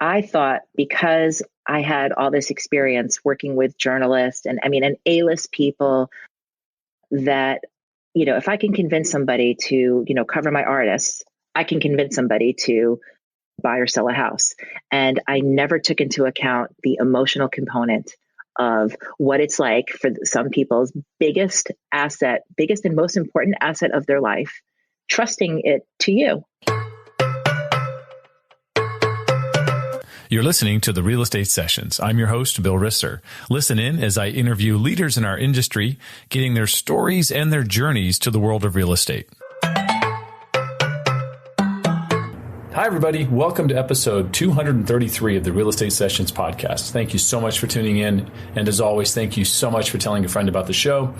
I thought because I had all this experience working with journalists and A-list people that, if I can convince somebody to, cover my artists, I can convince somebody to buy or sell a house. And I never took into account the emotional component of what it's like for some people's biggest and most important asset of their life, trusting it to you. You're listening to the Real Estate Sessions. I'm your host, Bill Risser. Listen in as I interview leaders in our industry, getting their stories and their journeys to the world of real estate. Hi, everybody. Welcome to episode 233 of the Real Estate Sessions podcast. Thank you so much for tuning in. And as always, thank you so much for telling a friend about the show.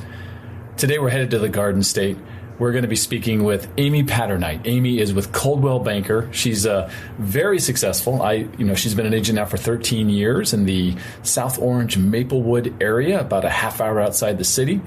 Today, we're headed to the Garden State. We're going to be speaking with Amy Paternite. Amy is with Coldwell Banker. She's very successful. She's been an agent now for 13 years in the South Orange Maplewood area, about a half hour outside the city.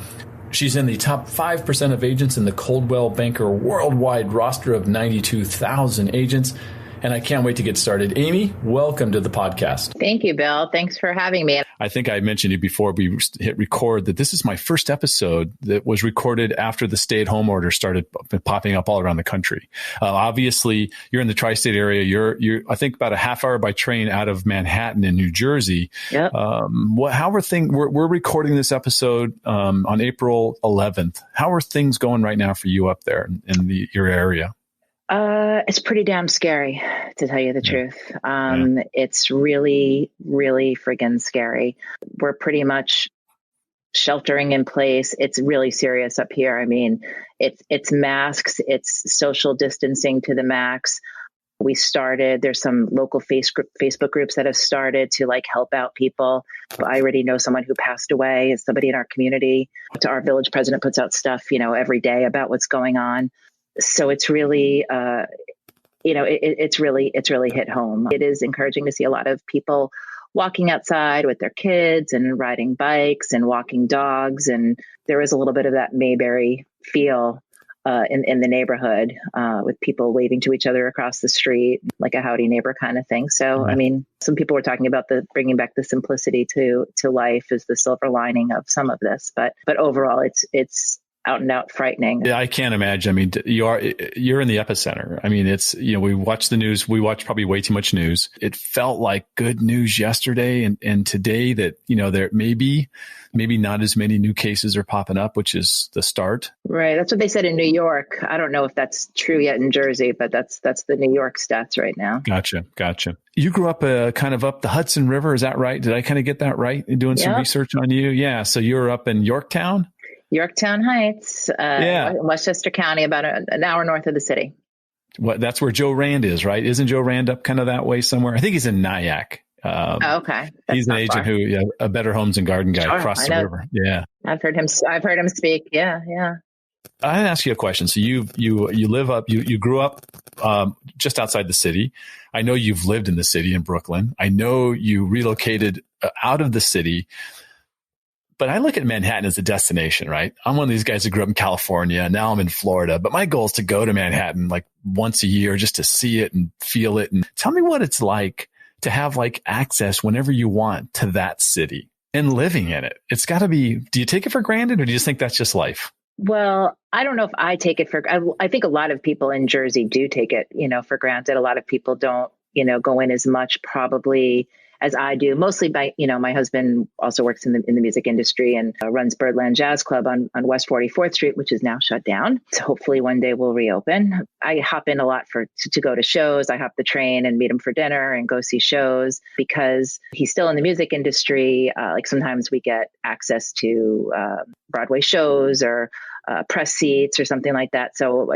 She's in the top 5% of agents in the Coldwell Banker worldwide roster of 92,000 agents. And I can't wait to get started. Amy, welcome to the podcast. Thank you, Bill. Thanks for having me. I think I mentioned it before we hit record that this is my first episode that was recorded after the stay-at-home order started popping up all around the country. Obviously, you're in the tri-state area. You're I think about a half hour by train out of Manhattan in New Jersey. Yep. How are things? We're recording this episode on April 11th. How are things going right now for you up there in your area? It's pretty damn scary, to tell you the truth. It's really, really friggin' scary. We're pretty much sheltering in place. It's really serious up here. I mean, it's masks, it's social distancing to the max. There's some local Facebook groups that have started to help out people. I already know someone who passed away. It's somebody in our community. Our village president puts out stuff, every day about what's going on. So it's really, it's really hit home. It is encouraging to see a lot of people walking outside with their kids and riding bikes and walking dogs. And there is a little bit of that Mayberry feel in the neighborhood with people waving to each other across the street, like a howdy neighbor kind of thing. So, some people were talking about bringing back the simplicity to life is the silver lining of some of this. But overall, it's out and out frightening. Yeah, I can't imagine. You're in the epicenter. It's, we watch the news. We watch probably way too much news. It felt like good news yesterday and today that, there maybe not as many new cases are popping up, which is the start. Right. That's what they said in New York. I don't know if that's true yet in Jersey, but that's the New York stats right now. Gotcha. You grew up kind of up the Hudson River. Is that right? Did I kind of get that right in doing some research on you? Yeah. So you were up in Yorktown? Yorktown Heights, Westchester County, about an hour north of the city. That's where Joe Rand is, right? Isn't Joe Rand up kind of that way somewhere? I think he's in Nyack. Okay. He's an agent a Better Homes and Garden guy across the river. Yeah. I've heard him speak. Yeah. I ask you a question. So you live up, you grew up just outside the city. I know you've lived in the city in Brooklyn. I know you relocated out of the city. But I look at Manhattan as a destination, right? I'm one of these guys who grew up in California. Now I'm in Florida. But my goal is to go to Manhattan once a year just to see it and feel it. And tell me what it's like to have access whenever you want to that city and living in it. It's got to be, do you take it for granted or do you just think that's just life? Well, I don't know if I take it I think a lot of people in Jersey do take it, for granted. A lot of people don't, go in as much probably as I do, mostly by, my husband also works in the music industry and runs Birdland Jazz Club on West 44th Street, which is now shut down. So hopefully one day we'll reopen. I hop in a lot to go to shows. I hop the train and meet him for dinner and go see shows because he's still in the music industry. Sometimes we get access to Broadway shows or press seats or something like that. So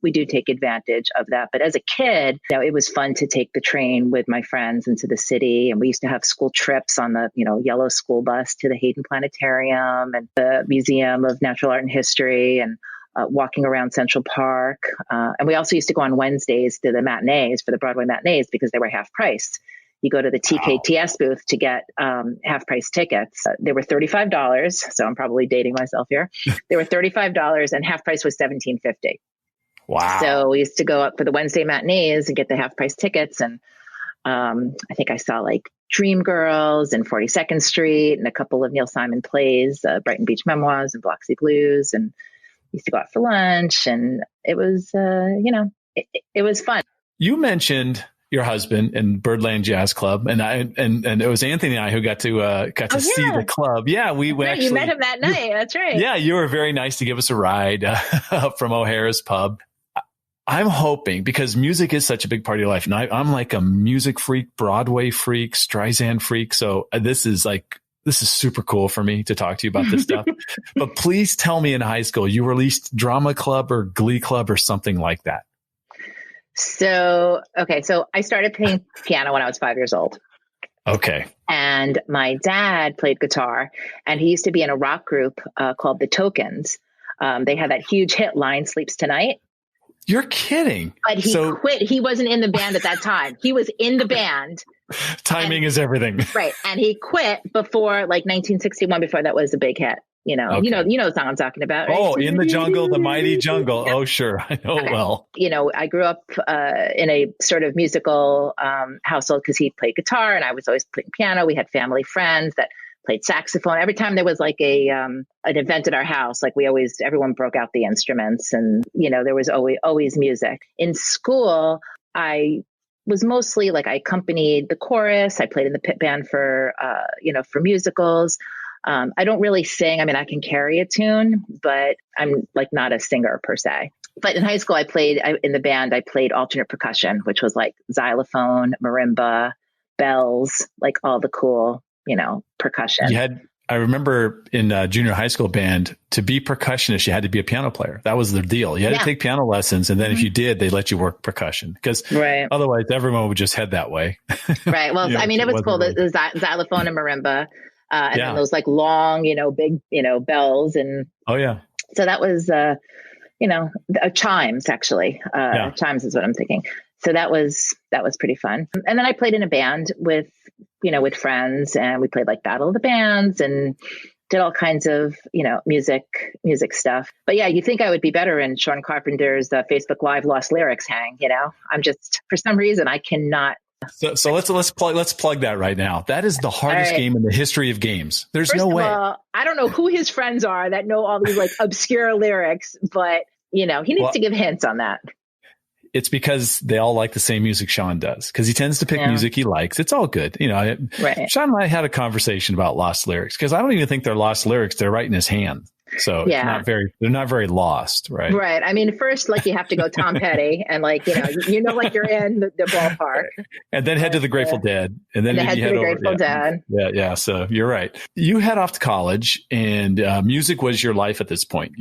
we do take advantage of that. But as a kid, it was fun to take the train with my friends into the city. And we used to have school trips on the, yellow school bus to the Hayden Planetarium and the Museum of Natural Art and History and walking around Central Park. And we also used to go on Wednesdays to the matinees for the Broadway matinees because they were half price. You go to the TKTS booth to get half price tickets. They were $35. So I'm probably dating myself here. They were $35 and half price was $17.50. Wow. So we used to go up for the Wednesday matinees and get the half price tickets. And I think I saw like Dreamgirls and 42nd Street and a couple of Neil Simon plays, Brighton Beach Memoirs and Bloxy Blues, and used to go out for lunch. And it was, it was fun. You mentioned your husband and Birdland Jazz Club, and it was Anthony and I who got to see the club. Yeah, we actually, you met him that night. That's right. Yeah, you were very nice to give us a ride up from O'Hara's Pub. I'm hoping, because music is such a big part of your life, and I'm like a music freak, Broadway freak, Streisand freak. So this is super cool for me to talk to you about this stuff. But please tell me, in high school, you released drama club or glee club or something like that. So I started playing piano when I was 5 years old. Okay. And my dad played guitar, and he used to be in a rock group called The Tokens. They had that huge hit, Lion Sleeps Tonight. You're kidding. But he quit. He wasn't in the band at that time. He was in the band. Timing is everything. Right. And he quit before like 1961, before that was a big hit. Okay. you know the song I'm talking about. Right? Oh, In the Jungle, the Mighty Jungle. Yeah. Oh, sure. I know well. I grew up in a sort of musical household because he played guitar and I was always playing piano. We had family friends that played saxophone. Every time there was like an event at our house, like everyone broke out the instruments, and there was always music. In school, I was mostly like, I accompanied the chorus. I played in the pit band for musicals. I don't really sing. I mean, I can carry a tune, but I'm like not a singer per se. But in high school, in the band, I played alternate percussion, which was like xylophone, marimba, bells, like all the cool percussion. I remember in junior high school band, to be percussionist, you had to be a piano player. That was the deal. You had to take piano lessons. And then if you did, they let you work percussion, because otherwise everyone would just head that way. Right. Well, it was cool. The xylophone and marimba, and then those like long, big, bells. And so that was, chimes actually, chimes is what I'm thinking. So that was pretty fun. And then I played in a band with friends, and we played like Battle of the Bands and did all kinds of, music stuff. But yeah, you think I would be better in Sean Carpenter's Facebook Live Lost Lyrics hang, I'm just, for some reason, I cannot. So let's plug that right now. That is the hardest game in the history of games. There's no way. I don't know who his friends are that know all these like obscure lyrics, but he needs to give hints on that. It's because they all like the same music Sean does, because he tends to pick music he likes. It's all good. Right. Sean and I had a conversation about lost lyrics, because I don't even think they're lost lyrics. They're right in his hand. So they're not very lost. Right. Right. I mean, first, like you have to go Tom Petty and like, like you're in the ballpark. And then head to the Grateful Dead. And then head to the Grateful Dead. Yeah. So you're right. You head off to college, and music was your life at this point.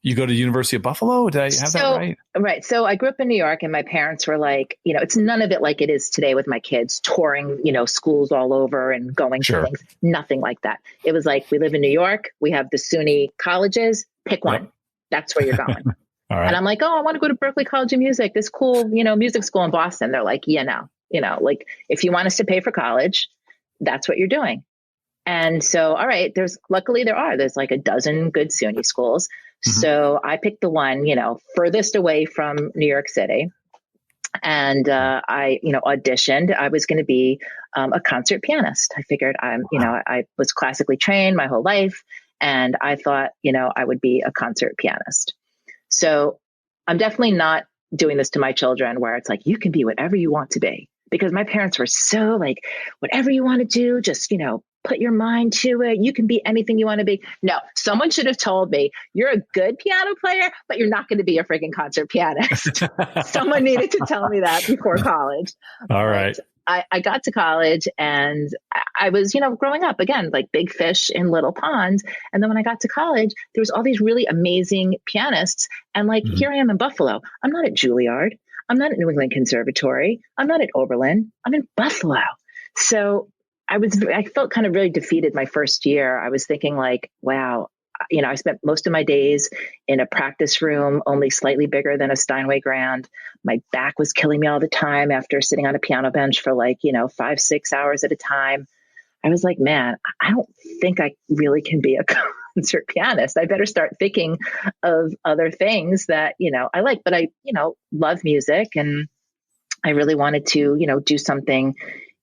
You go to the University of Buffalo? Did I have that right? Right. So I grew up in New York, and my parents were like, it's none of it like it is today with my kids touring, schools all over and going to things. Nothing like that. It was like, we live in New York. We have the SUNY colleges. Pick one. Right. That's where you're going. All right. And I'm like, I want to go to Berklee College of Music, this cool, music school in Boston. They're like, like if you want us to pay for college, that's what you're doing. And so, all right, there's like a dozen good SUNY schools. Mm-hmm. So I picked the one, furthest away from New York City. And I auditioned. I was going to be a concert pianist. I figured I was classically trained my whole life. And I thought, I would be a concert pianist. So I'm definitely not doing this to my children where it's like, you can be whatever you want to be. Because my parents were so like, whatever you want to do, just, put your mind to it. You can be anything you want to be. No, someone should have told me, you're a good piano player, but you're not going to be a freaking concert pianist. Someone needed to tell me that before college. All right. I got to college, and I was, growing up again, like big fish in little ponds. And then when I got to college, there was all these really amazing pianists. And like, here I am in Buffalo. I'm not at Juilliard. I'm not at New England Conservatory. I'm not at Oberlin. I'm in Buffalo. So I felt kind of really defeated my first year. I was thinking like, wow, I spent most of my days in a practice room, only slightly bigger than a Steinway Grand. My back was killing me all the time after sitting on a piano bench for 5-6 hours at a time. I was like, man, I don't think I really can be a concert pianist. I better start thinking of other things that, I like, but I, love music. And I really wanted to, do something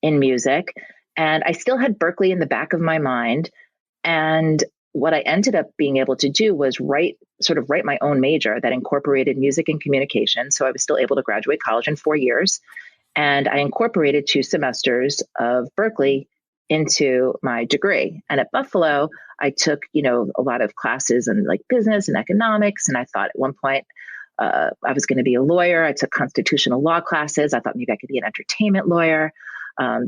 in music. And I still had Berklee in the back of my mind. And what I ended up being able to do was write my own major that incorporated music and communication. So I was still able to graduate college in 4 years. And I incorporated 2 semesters of Berklee into my degree. And at Buffalo, I took, a lot of classes in like business and economics. And I thought at one point I was going to be a lawyer. I took constitutional law classes. I thought maybe I could be an entertainment lawyer.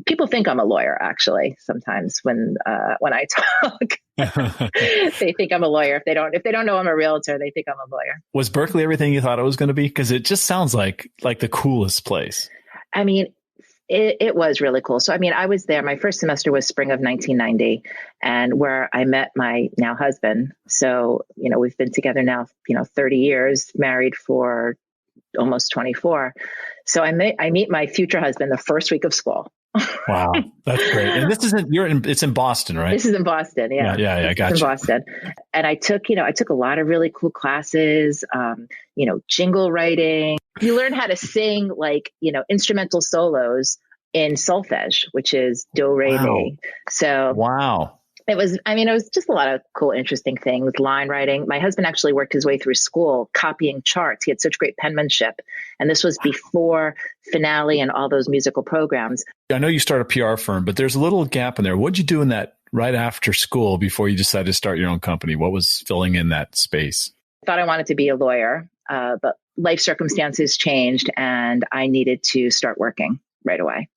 People think I'm a lawyer, actually. Sometimes when I talk, they think I'm a lawyer. If they don't know I'm a realtor, they think I'm a lawyer. Was Berklee everything you thought it was going to be? Because it just sounds like the coolest place. I mean, it was really cool. So, I was there. My first semester was spring of 1990, and where I met my now husband. So, we've been together now, 30 years, married for almost 24. So I meet my future husband the first week of school. Wow, that's great. And this isn't it's in Boston, right? This is in Boston. Yeah. Yeah. Gotcha. It's in Boston. And I took a lot of really cool classes, jingle writing. You learn how to sing instrumental solos in solfege, which is do, re, mi. So wow. It was just a lot of cool, interesting things, line writing. My husband actually worked his way through school copying charts. He had such great penmanship. And this was before Finale and all those musical programs. I know you start a PR firm, but there's a little gap in there. What'd you do in that right after school before you decided to start your own company? What was filling in that space? I thought I wanted to be a lawyer, but life circumstances changed and I needed to start working right away.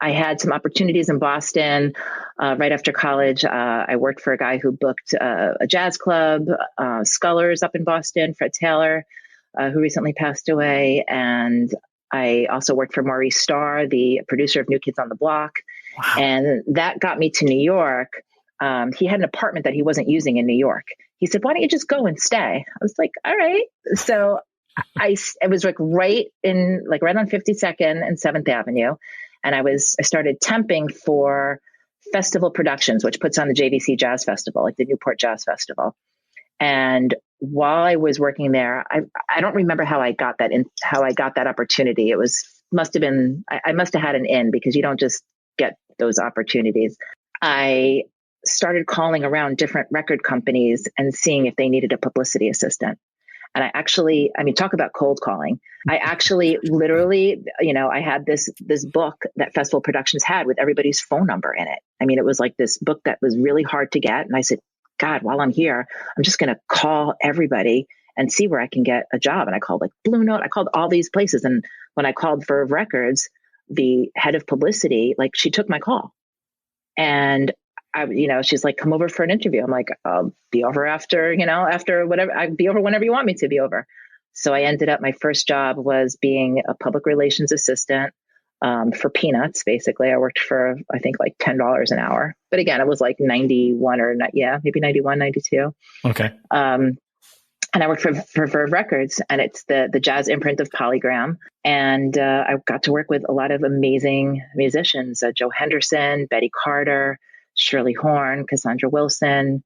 I had some opportunities in Boston right after college. I worked for a guy who booked a jazz club, Scullers up in Boston, Fred Taylor, who recently passed away. And I also worked for Maurice Starr, the producer of New Kids on the Block. Wow. And that got me to New York. He had an apartment that he wasn't using in New York. He said, why don't you just go and stay? I was like, all right. So it was right on 52nd and 7th Avenue. And I started temping for Festival Productions, which puts on the JVC Jazz Festival, like the Newport Jazz Festival. And while I was working there, I don't remember how I got that opportunity. I must have had an in, because you don't just get those opportunities. I started calling around different record companies and seeing if they needed a publicity assistant. And talk about cold calling. I actually literally, I had this book that Festival Productions had with everybody's phone number in it. It was like this book that was really hard to get. And I said, God, while I'm here, I'm just going to call everybody and see where I can get a job. And I called Blue Note. I called all these places. And when I called Verve Records, the head of publicity, she took my call. And she's like, come over for an interview. I'm like, I'll be over after whatever. I'll be over whenever you want me to be over. So I ended up, my first job was being a public relations assistant for peanuts. Basically, I worked for, I think, $10 an hour. But again, it was 91 or not. Yeah, maybe 91, 92. Okay. And I worked for Verve Records, and it's the jazz imprint of Polygram. And I got to work with a lot of amazing musicians, Joe Henderson, Betty Carter, Shirley Horn, Cassandra Wilson,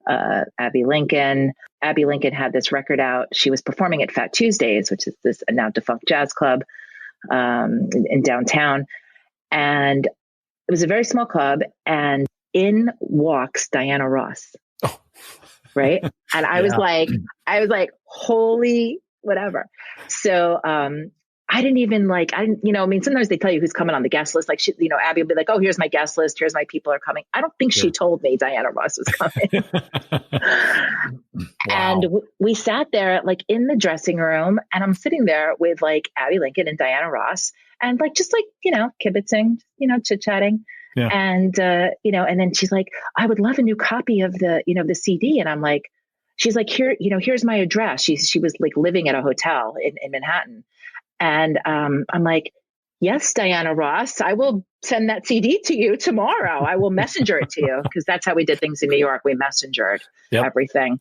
Abby Lincoln. Abby Lincoln had this record out. She was performing at Fat Tuesdays, which is this now defunct jazz club in downtown. And it was a very small club. And in walks Diana Ross. Oh. Right. And I was like, holy whatever. So I didn't even sometimes they tell you who's coming on the guest list. Abby would be like, oh, here's my guest list. Here's my people are coming. I don't think she told me Diana Ross was coming. Wow. And we sat there in the dressing room, and I'm sitting there with Abby Lincoln and Diana Ross, and kibitzing, chit-chatting. Yeah. And, and then she's like, I would love a new copy of the CD. And I'm like, she's like, here's my address. She was living at a hotel in Manhattan. And I'm like, yes, Diana Ross, I will send that CD to you tomorrow. I will messenger it to you, because that's how we did things in New York. We messengered everything.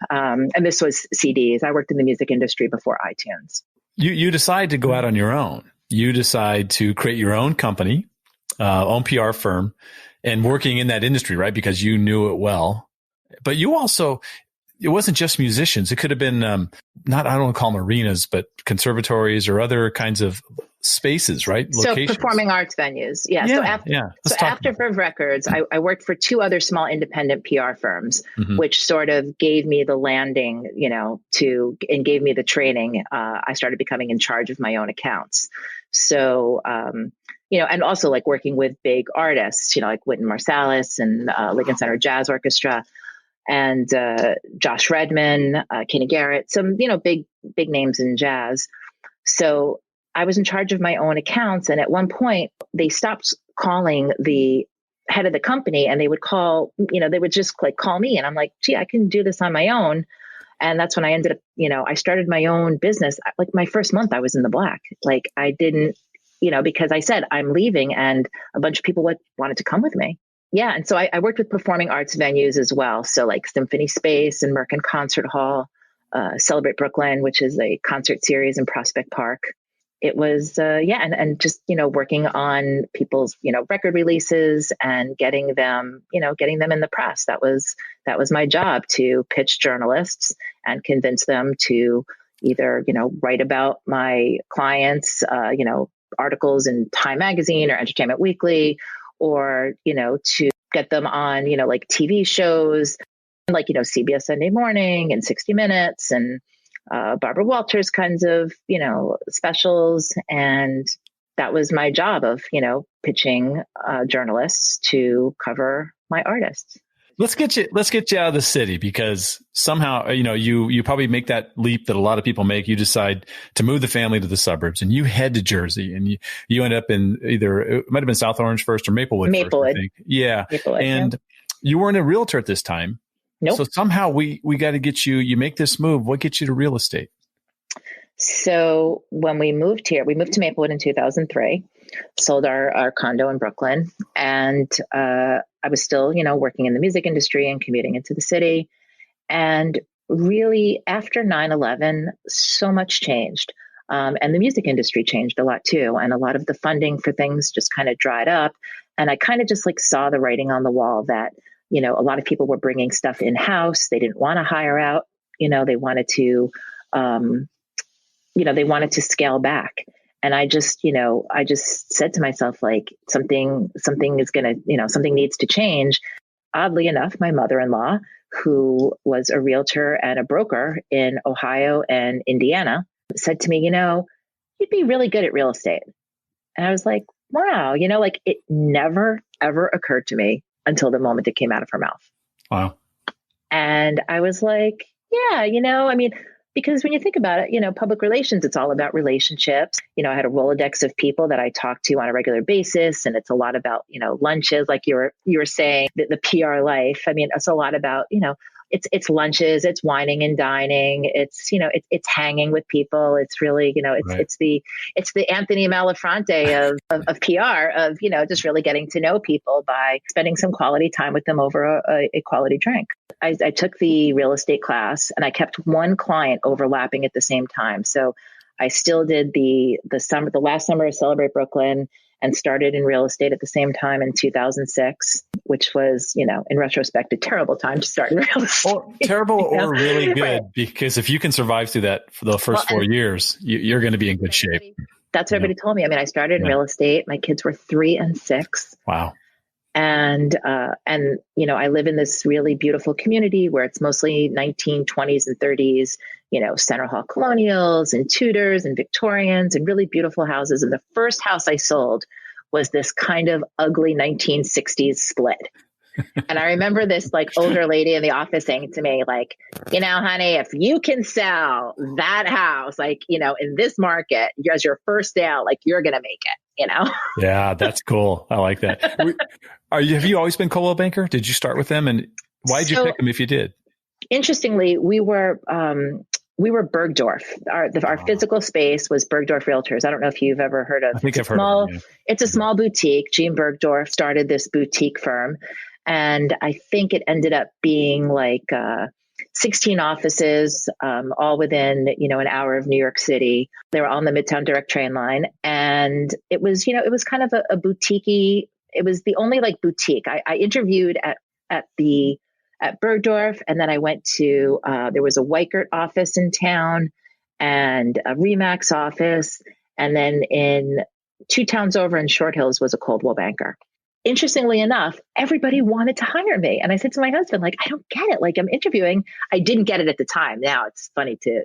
And this was CDs. I worked in the music industry before iTunes. You decide to go out on your own. You decide to create your own company, own PR firm, and working in that industry, right? Because you knew it well. But you also, it wasn't just musicians. It could have been I don't want to call them arenas, but conservatories or other kinds of spaces, right? So Locations. performing arts venues. Yeah. So after Verve Records, I worked for two other small independent PR firms, which sort of gave me the landing, and gave me the training. I started becoming in charge of my own accounts. So, and also like working with big artists, like Wynton Marsalis and Lincoln Center Jazz Orchestra and Josh Redman, Kenny Garrett, some, big names in jazz. So I was in charge of my own accounts. And at one point they stopped calling the head of the company and they would call, they would just like call me. And I'm like, gee, I can do this on my own. And that's when I ended up, I started my own business. Like my first month I was in the black. Like I didn't, because I said I'm leaving and a bunch of people wanted to come with me. Yeah. And so I worked with performing arts venues as well. So like Symphony Space and Merkin Concert Hall, Celebrate Brooklyn, which is a concert series in Prospect Park. It was, and just, working on people's, record releases and getting them in the press. That was my job, to pitch journalists and convince them to either, write about my clients, articles in Time Magazine or Entertainment Weekly, or, to get them on, like TV shows, like, CBS Sunday Morning and 60 Minutes and Barbara Walters kinds of, specials. And that was my job of, pitching journalists to cover my artists. Let's get you out of the city, because somehow, you probably make that leap that a lot of people make. You decide to move the family to the suburbs and you head to Jersey, and you end up in it might've been South Orange first or Maplewood. First, I think. Yeah. Maplewood, and you weren't a realtor at this time. Nope. So somehow we got to get you make this move. What gets you to real estate? So when we moved here, we moved to Maplewood in 2003, sold our condo in Brooklyn. And I was still, working in the music industry and commuting into the city. And really after 9/11, so much changed. And the music industry changed a lot too. And a lot of the funding for things just kind of dried up. And I kind of just like saw the writing on the wall that, a lot of people were bringing stuff in-house. They didn't want to hire out. They wanted to, they wanted to scale back. And I just said to myself, like, something is going to, something needs to change. Oddly enough, my mother-in-law, who was a realtor and a broker in Ohio and Indiana, said to me, you'd be really good at real estate. And I was like, wow, like it never, ever occurred to me until the moment it came out of her mouth. Wow. And I was like, yeah, because when you think about it, public relations, it's all about relationships. I had a Rolodex of people that I talked to on a regular basis. And it's a lot about, lunches, like you were saying, the PR life. I mean, it's a lot about, it's lunches, it's wining and dining. It's, it's hanging with people. It's really, Right. it's the Anthony Malafronte of PR, of, just really getting to know people by spending some quality time with them over a quality drink. I took the real estate class and I kept one client overlapping at the same time. So I still did the last summer of Celebrate Brooklyn, and started in real estate at the same time in 2006, which was, in retrospect, a terrible time to start in real estate. Or terrible or really good, right. Because if you can survive through that for the first 4 years, you're going to be in good shape. That's what everybody told me. I mean, I started in real estate. My kids were 3 and 6. Wow. And I live in this really beautiful community where it's mostly 1920s and 30s, Center Hall Colonials and Tudors and Victorians and really beautiful houses. And the first house I sold was this kind of ugly 1960s split. And I remember this like older lady in the office saying to me, like, honey, if you can sell that house, like, in this market, as your first sale, like you're going to make it, Yeah, that's cool. I like that. Have you always been Coldwell Banker? Did you start with them? And why did you pick them if you did? Interestingly, we were Bergdorf. Our physical space was Bergdorf Realtors. I don't know if you've ever heard of. I think I've heard of them. Yeah. It's a small boutique. Gene Bergdorf started this boutique firm, and I think it ended up being like 16 offices, all within an hour of New York City. They were on the Midtown Direct train line, and it was kind of a boutique-y. It was the only like boutique. I interviewed at Bergdorf, and then I went to there was a Weichert office in town and a Remax office, And then in 2 towns over in Short Hills was a Coldwell banker. Interestingly enough, everybody wanted to hire me. And I said to my husband, like, I don't get it. Like, I'm interviewing. I didn't get it at the time. Now it's funny to,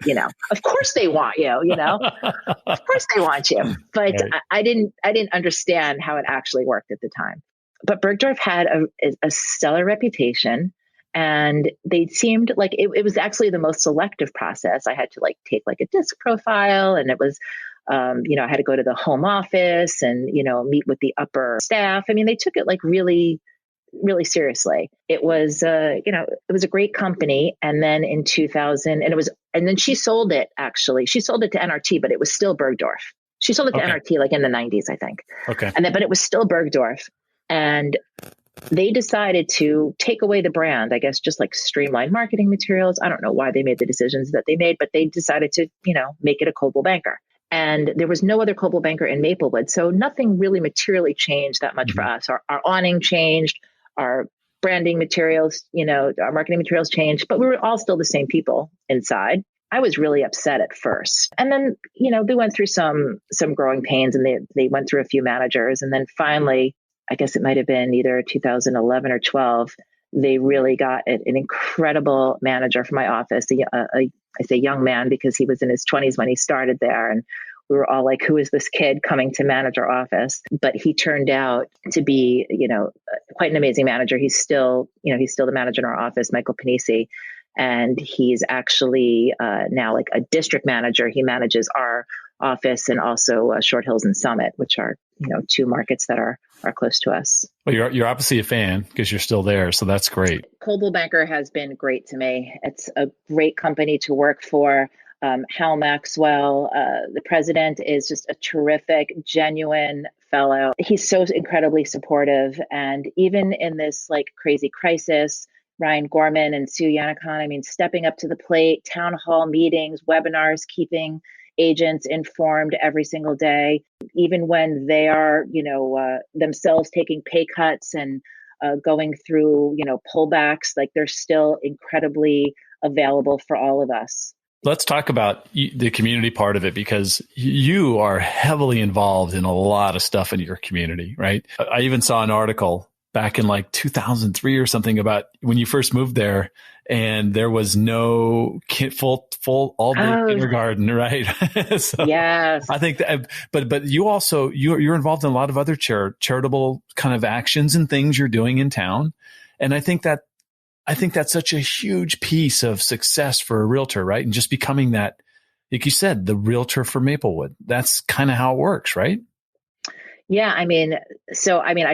of course they want you, of course they want you. But Right. I didn't understand how it actually worked at the time. But Bergdorf had a stellar reputation. And they seemed like it was actually the most selective process. I had to like take like a disc profile, and it was, I had to go to the home office and, meet with the upper staff. I mean, they took it like really, really seriously. It was, it was a great company. And then in 2000, and then she sold it, actually. She sold it to NRT, but it was still Bergdorf. She sold it to NRT like in the 90s, I think. Okay. But it was still Bergdorf. And they decided to take away the brand, I guess, just like streamline marketing materials. I don't know why they made the decisions that they made, but they decided to, make it a Coldwell banker. And there was no other Coldwell banker in Maplewood. So nothing really materially changed that much for us. Our awning changed, our branding materials, our marketing materials changed, but we were all still the same people inside. I was really upset at first. And then, they went through some growing pains, and they went through a few managers. And then finally, I guess it might have been either 2011 or 12, they really got an incredible manager for my office. I say young man because he was in his 20s when he started there. And we were all like, who is this kid coming to manage our office? But he turned out to be, quite an amazing manager. He's still the manager in our office, Michael Panisi. And he's actually now like a district manager. He manages our office and also Short Hills and Summit, which are, 2 markets that are close to us. Well, you're obviously a fan because you're still there. So that's great. Coldwell Banker has been great to me. It's a great company to work for. Hal Maxwell, the president, is just a terrific, genuine fellow. He's so incredibly supportive. And even in this like crazy crisis, Ryan Gorman and Sue Yannicon, stepping up to the plate, town hall meetings, webinars, keeping agents informed every single day, even when they are, themselves taking pay cuts and going through, pullbacks, like they're still incredibly available for all of us. Let's talk about the community part of it, because you are heavily involved in a lot of stuff in your community, right? I even saw an article back in like 2003 or something about when you first moved there, and there was no full all day kindergarten, right? So yes, I think that, but you also you're involved in a lot of other charitable kind of actions and things you're doing in town, and I think that's such a huge piece of success for a realtor, right? And just becoming that, like you said, the realtor for Maplewood. That's kind of how it works, right? Yeah, I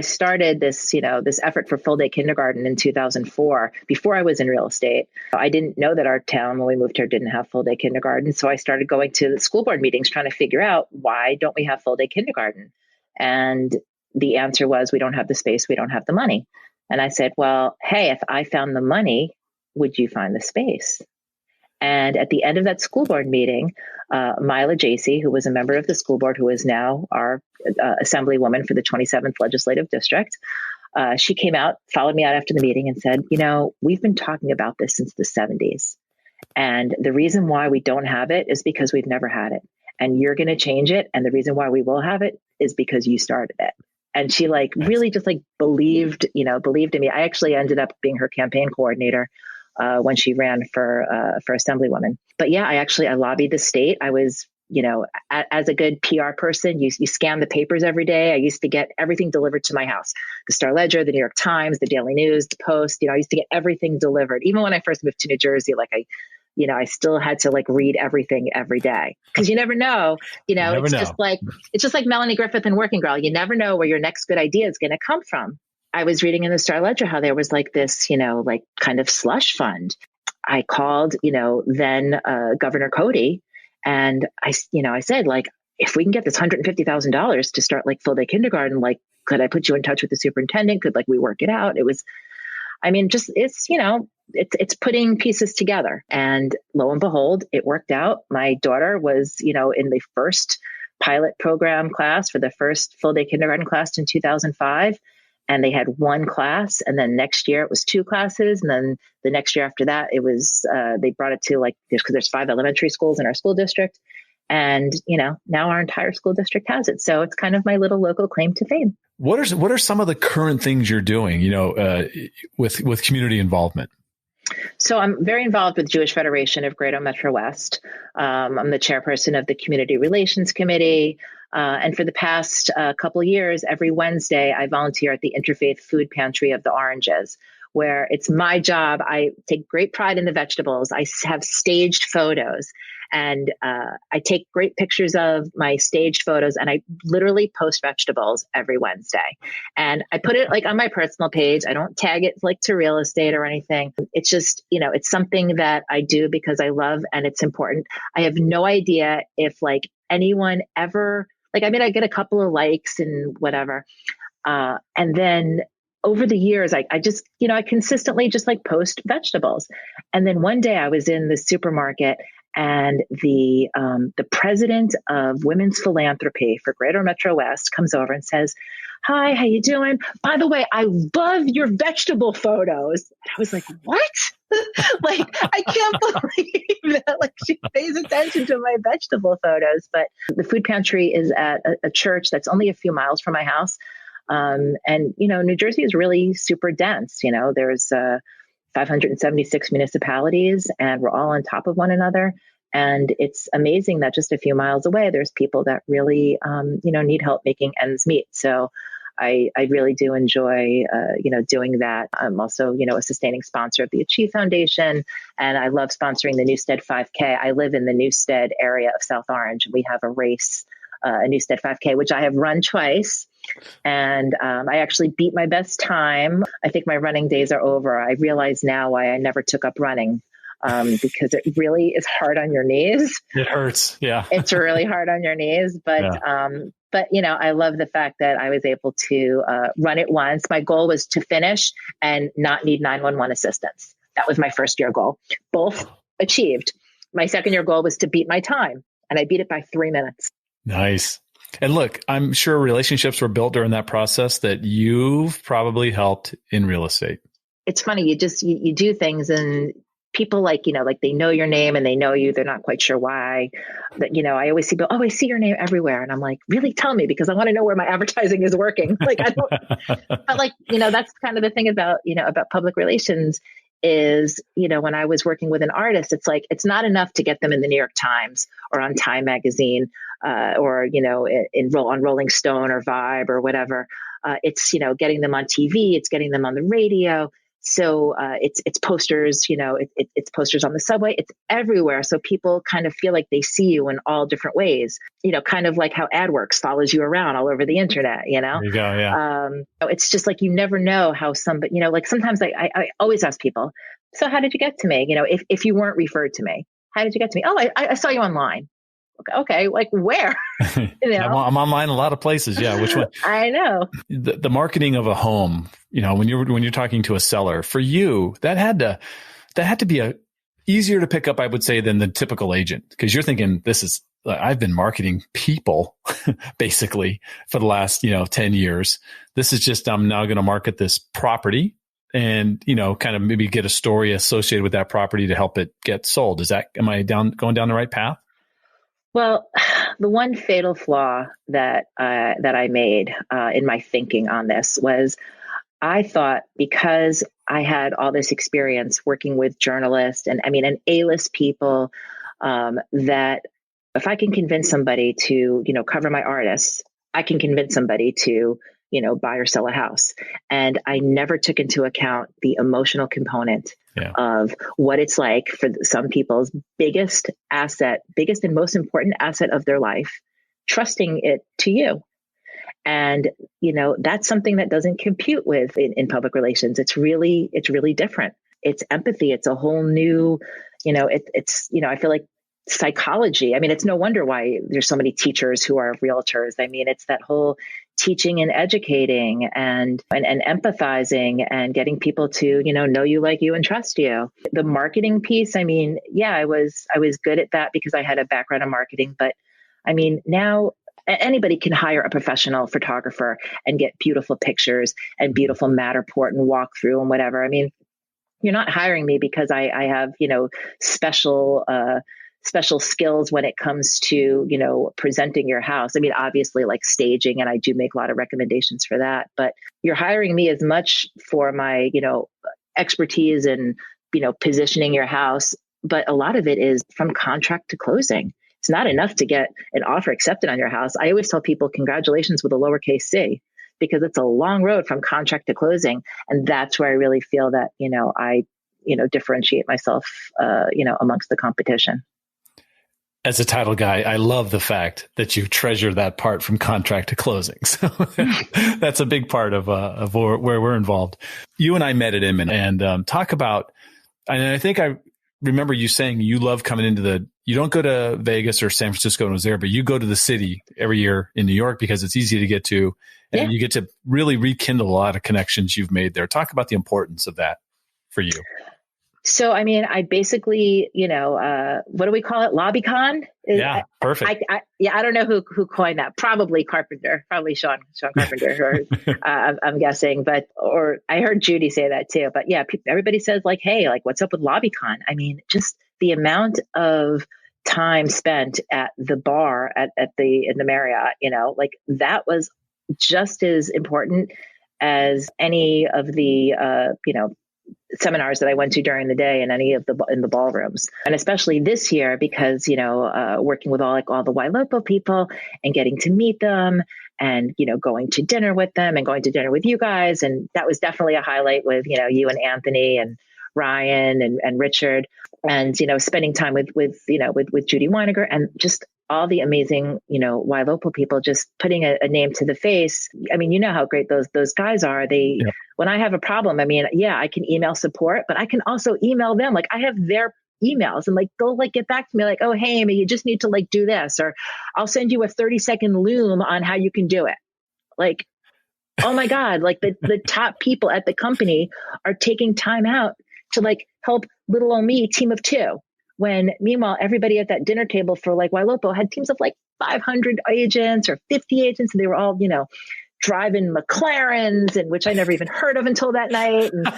started this, this effort for full day kindergarten in 2004, before I was in real estate. I didn't know that our town, when we moved here, didn't have full day kindergarten. So I started going to the school board meetings, trying to figure out, why don't we have full day kindergarten? And the answer was, we don't have the space, we don't have the money. And I said, well, hey, if I found the money, would you find the space? And at the end of that school board meeting, Mila Jacey, who was a member of the school board, who is now our assemblywoman for the 27th Legislative District, she came out, followed me out after the meeting and said, we've been talking about this since the 70s. And the reason why we don't have it is because we've never had it. And you're going to change it. And the reason why we will have it is because you started it. And she really just believed in me. I actually ended up being her campaign coordinator when she ran for assemblywoman. But yeah, I lobbied the state. I was, as a good PR person, you scan the papers every day. I used to get everything delivered to my house. The Star Ledger, the New York Times, the Daily News, the Post, I used to get everything delivered. Even when I first moved to New Jersey, I still had to read everything every day, because you never know, it's just like Melanie Griffith in Working Girl. You never know where your next good idea is going to come from. I was reading in the Star Ledger how there was this, kind of slush fund. I called, then Governor Cody, and I said, if we can get this $150,000 to start full day kindergarten, could I put you in touch with the superintendent? Could we work it out? It was, it's putting pieces together, and lo and behold, it worked out. My daughter was, in the first pilot program class for the first full day kindergarten class in 2005. And they had 1 class, and then next year it was 2 classes. And then the next year after that, it was, they brought it to because there's 5 elementary schools in our school district. And, now our entire school district has it. So it's kind of my little local claim to fame. What are some of the current things you're doing, with community involvement? So I'm very involved with Jewish Federation of Greater Metro West. I'm the chairperson of the Community Relations Committee. And for the past couple of years, every Wednesday, I volunteer at the Interfaith Food Pantry of the Oranges, where it's my job. I take great pride in the vegetables. I have staged photos, and I take great pictures of my staged photos, and I literally post vegetables every Wednesday. And I put it like on my personal page. I don't tag it like to real estate or anything. It's just, it's something that I do because I love and it's important. I have no idea if like anyone ever, I get a couple of likes and whatever. And then over the years, I just, I consistently just like post vegetables. And then one day I was in the supermarket, and the president of Women's Philanthropy for Greater Metro West comes over and says, "Hi, how you doing? By the way, I love your vegetable photos." And I was like, "What?" I can't believe that she pays attention to my vegetable photos. But the food pantry is at a church that's only a few miles from my house. And, New Jersey is really super dense. There's 576 municipalities, and we're all on top of one another. And it's amazing that just a few miles away, there's people that really, need help making ends meet. So I really do enjoy, doing that. I'm also, a sustaining sponsor of the Achieve Foundation, and I love sponsoring the Newstead 5K. I live in the Newstead area of South Orange. We have a race, a Newstead 5K, which I have run twice. And I actually beat my best time. I think my running days are over. I realize now why I never took up running, because it really is hard on your knees. It hurts. Yeah. It's really hard on your knees. But, I love the fact that I was able to run it once. My goal was to finish and not need 911 assistance. That was my first year goal. Both achieved. My second year goal was to beat my time, and I beat it by 3 minutes. Nice. And look, I'm sure relationships were built during that process that you've probably helped in real estate. It's funny. You do things, and people they know your name and they know you. They're not quite sure why. But, I always see, I see your name everywhere. And I'm like, really, tell me, because I want to know where my advertising is working. I don't, but that's kind of the thing about public relations is, when I was working with an artist, it's like, it's not enough to get them in the New York Times or on Time Magazine, or, on Rolling Stone or Vibe or whatever. It's, getting them on TV, it's getting them on the radio. So it's posters, it's posters on the subway, it's everywhere. So people kind of feel like they see you in all different ways, kind of like how AdWorks follows you around all over the internet, There you go, yeah. It's just like, you never know how somebody, sometimes I always ask people, so how did you get to me? If you weren't referred to me, how did you get to me? Oh, I saw you online. Okay, like where? I'm online a lot of places. Yeah, which one? I know. The marketing of a home, when you're talking to a seller, for you, that had to be easier to pick up, I would say, than the typical agent, because you're thinking, I've been marketing people basically for the last 10 years. This is just, I'm now going to market this property and kind of maybe get a story associated with that property to help it get sold. Am I going down the right path? Well, the one fatal flaw that I made in my thinking on this was, I thought, because I had all this experience working with journalists and A-list people, that if I can convince somebody to cover my artists, I can convince somebody to buy or sell a house. And I never took into account the emotional component of what it's like for some people's biggest and most important asset of their life, trusting it to you. And, that's something that doesn't compute with in public relations. It's really different. It's empathy. It's a whole new, I feel like psychology. It's no wonder why there's so many teachers who are realtors. It's that whole teaching and educating and empathizing and getting people to, know you, like you, and trust you. The marketing piece, I was good at that because I had a background in marketing, but now anybody can hire a professional photographer and get beautiful pictures and beautiful Matterport and walkthrough and whatever. You're not hiring me because I have, special special skills when it comes to, presenting your house. I mean, obviously like staging, and I do make a lot of recommendations for that, but you're hiring me as much for my, expertise in, positioning your house. But a lot of it is from contract to closing. It's not enough to get an offer accepted on your house. I always tell people congratulations with a lowercase c, because it's a long road from contract to closing. And that's where I really feel that, I, differentiate myself, amongst the competition. As a title guy, I love the fact that you treasure that part from contract to closing. So that's a big part of where we're involved. You and I met at Inman and talk about, and I think I remember you saying you love coming into you don't go to Vegas or San Francisco and was there, but you go to the city every year in New York because it's easy to get to, and you get to really rekindle a lot of connections you've made there. Talk about the importance of that for you. So, I mean, I basically, what do we call it? LobbyCon? Yeah, perfect. I don't know who coined that. Probably Carpenter, probably Sean Carpenter, I'm guessing. Or I heard Judy say that too. But yeah, everybody says like, hey, like, what's up with LobbyCon? I mean, just the amount of time spent at the bar in the Marriott, like that was just as important as any of the, seminars that I went to during the day and any of in the ballrooms. And especially this year, because, working with all the Wailopo people and getting to meet them and, going to dinner with them and going to dinner with you guys. And that was definitely a highlight with, you and Anthony and Ryan and Richard, and, spending time with Judy Weiniger and just all the amazing, Wailopo people, just putting a name to the face. I mean, you know how great those guys are. When I have a problem, I mean, yeah, I can email support, but I can also email them. Like I have their emails and like, they'll like get back to me like, oh, hey, Amy, you just need to like do this, or I'll send you a 30-second loom on how you can do it. Like, oh my God, like the top people at the company are taking time out to like help little old me, team of two. When meanwhile, everybody at that dinner table for like Wailopo had teams of like 500 agents or 50 agents. And they were all, driving McLarens, and which I never even heard of until that night. And,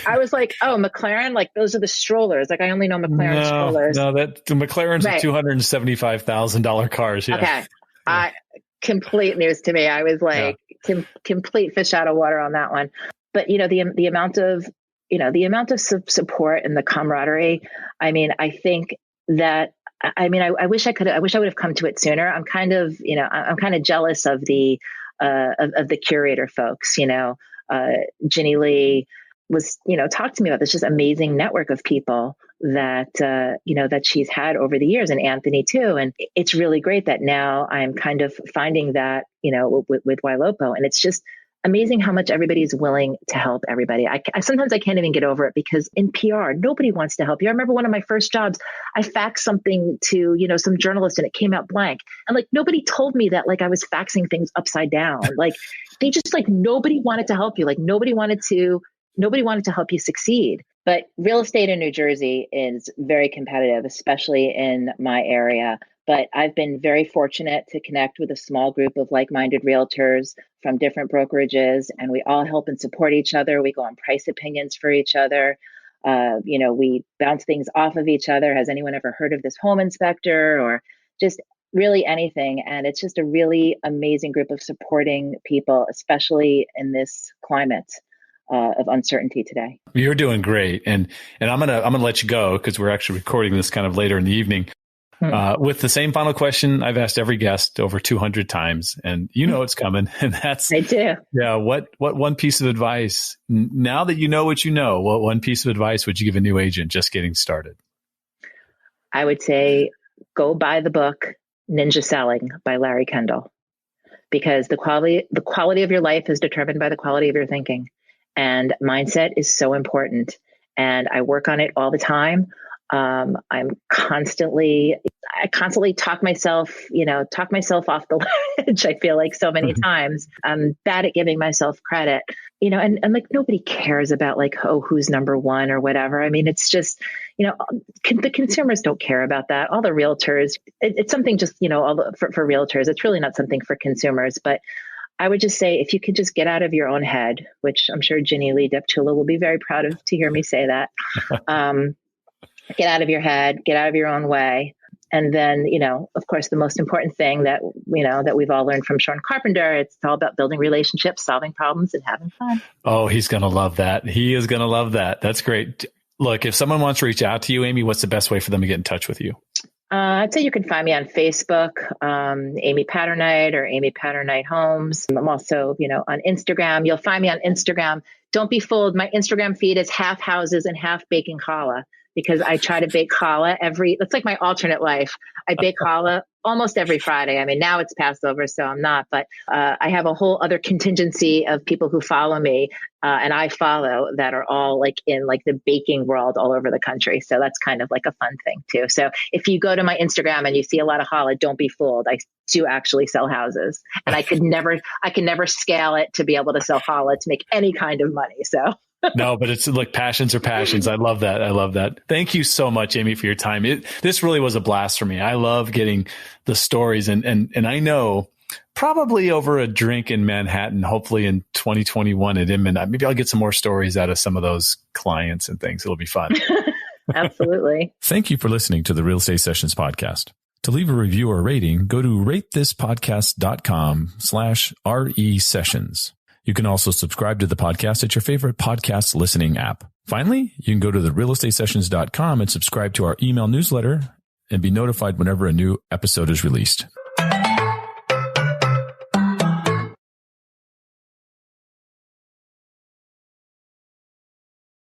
I was like, oh, McLaren, like those are the strollers. Like I only know McLaren strollers. No, the McLarens are $275,000 cars. Yeah. Okay. Complete news to me. I was like complete fish out of water on that one. But, the amount of, the amount of support and the camaraderie. I mean, I think that, I wish I would have come to it sooner. I'm kind of, I'm kind of jealous of the curator folks, Ginny Lee was, talked to me about this just amazing network of people that, that she's had over the years, and Anthony too. And it's really great that now I'm kind of finding that, with Wailopo, and it's just amazing how much everybody's willing to help everybody. I sometimes I can't even get over it, because in PR, nobody wants to help you. I remember one of my first jobs, I faxed something to, some journalist and it came out blank. And like, nobody told me that like I was faxing things upside down. Like they just like, nobody wanted to help you. Like nobody wanted to help you succeed. But real estate in New Jersey is very competitive, especially in my area. But I've been very fortunate to connect with a small group of like-minded realtors from different brokerages, and we all help and support each other. We go on price opinions for each other. We bounce things off of each other. Has anyone ever heard of this home inspector, or just really anything? And it's just a really amazing group of supporting people, especially in this climate of uncertainty today. You're doing great. And I'm going to let you go, because we're actually recording this kind of later in the evening. With the same final question I've asked every guest over 200 times, and it's coming, and that's, I do. Yeah. What one piece of advice, now that you know what you know, what one piece of advice would you give a new agent just getting started? I would say go buy the book Ninja Selling by Larry Kendall, because the quality of your life is determined by the quality of your thinking, and mindset is so important. And I work on it all the time. I constantly talk myself off the ledge. I feel like so many times I'm bad at giving myself credit, and like nobody cares about like, oh, who's number one or whatever. I mean, it's just, the consumers don't care about that. All the realtors, it's something just, for realtors, it's really not something for consumers. But I would just say, if you could just get out of your own head, which I'm sure Ginny Lee Deptula will be very proud of to hear me say that. Get out of your head, get out of your own way. And then, of course, the most important thing that, that we've all learned from Sean Carpenter, it's all about building relationships, solving problems, and having fun. Oh, he's going to love that. He is going to love that. That's great. Look, if someone wants to reach out to you, Amy, what's the best way for them to get in touch with you? I'd say you can find me on Facebook, Amy Paternite or Amy Paternite Homes. I'm also, on Instagram. You'll find me on Instagram. Don't be fooled. My Instagram feed is half houses and half baking challah, because I try to bake challah it's like my alternate life. I bake challah almost every Friday. I mean, now it's Passover, so I'm not, but I have a whole other contingency of people who follow me and I follow that are all like in like the baking world all over the country. So that's kind of like a fun thing too. So if you go to my Instagram and you see a lot of challah, don't be fooled. I do actually sell houses, and I can never scale it to be able to sell challah to make any kind of money. So. No, but it's like passions are passions. I love that. I love that. Thank you so much, Amy, for your time. This really was a blast for me. I love getting the stories, and I know probably over a drink in Manhattan, hopefully in 2021 at Inman, maybe I'll get some more stories out of some of those clients and things. It'll be fun. Absolutely. Thank you for listening to the Real Estate Sessions podcast. To leave a review or rating, go to ratethispodcast.com/RE sessions. You can also subscribe to the podcast at your favorite podcast listening app. Finally, you can go to therealestatesessions.com and subscribe to our email newsletter and be notified whenever a new episode is released.